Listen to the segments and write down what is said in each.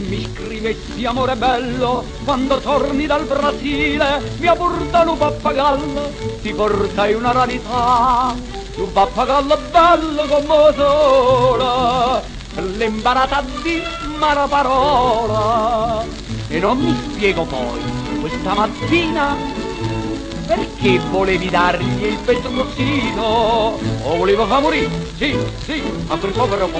Mi scrivessi amore bello, quando torni dal Brasile, mia portano un pappagallo, ti portai una rarità, un pappagallo bello come sola, l'imbarata di mala parola. E non mi spiego poi, questa mattina, perché volevi dargli il petrosino? O volevo far morire? Sì, sì, a quel povero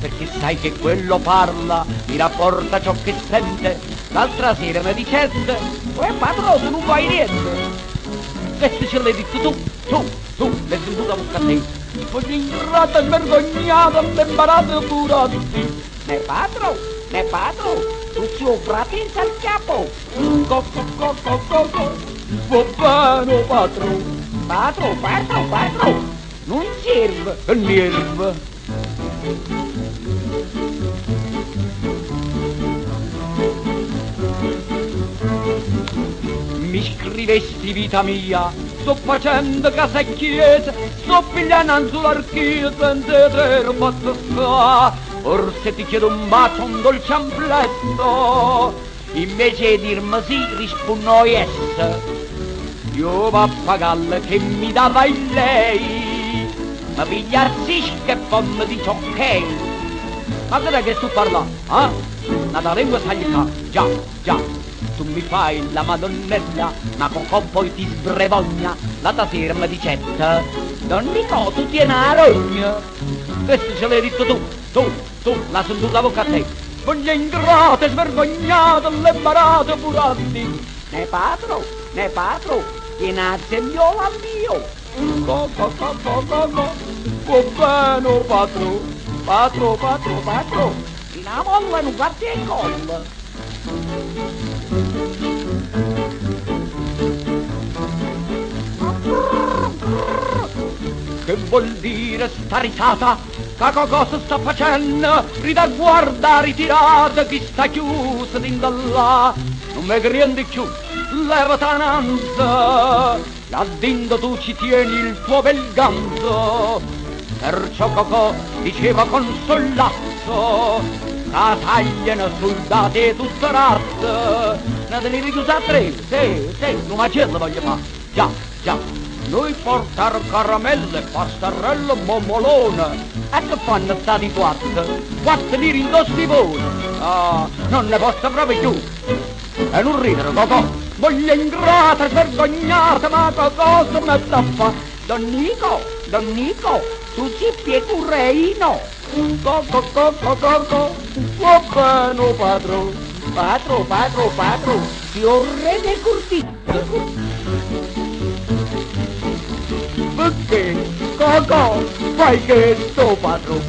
perché sai che quello parla, mi rapporta ciò che sente. L'altra sera mi dicesse, padrone, tu non fai niente. Questo ce l'hai detto tu, l'hai venduta bocca a te. Voglio ingrata e vergognata, l'imbarata pure a tutti. Ne padro, tu suo fratello al capo. Va bene, padro, non serve, nerve. Mi scrivesti vita mia, sto facendo casa e chiesa, sto pigliando sull'archia senza te posso sta. Forse ti chiedo un bacio, un dolce ampletto, invece di dirmi sì rispondo yes. Io pappagallo che mi dava il lei, ma pigliarsi che poi mi dice ok. Ma che è che sto parlando? La lingua sbagliata, già. Tu mi fai la madonnella, ma con poi ti sbrevogna. L'altra sera mi dicetta, Don Nico, tu tieni la rogna. Questo ce l'hai detto tu, la sento la bocca a te. Voglio ingrate, svergognate, le barate purati. Ne padro, tieni a zemiola mio. Va bene, patro, in a molla non guardi il collo. Che vuol dire sta risata? Che cosa sta facendo? Rida a guarda ritirata, chi sta chiuso là. Non mi crendi più, leva tananza, là dentro tu ci tieni il tuo bel ganzo. Perciò Cocò diceva con sollazzo, la tagliano soldati e tutta razza. Ne devi chiusa a tre, sì, un macello voglio fare, già. Noi portare caramelle, pastarello, momolone. E che fanno stati quattro lire in due stivoni. Non ne posso proprio più. E non ridere, Cocò. Voglio ingrata, svergognata, ma che cosa mi sta a fare? Don Nico, tu ci pieghi reino. Va bene, padro, ti ho rene curtito. Perché? Cocò, fai che sto padro?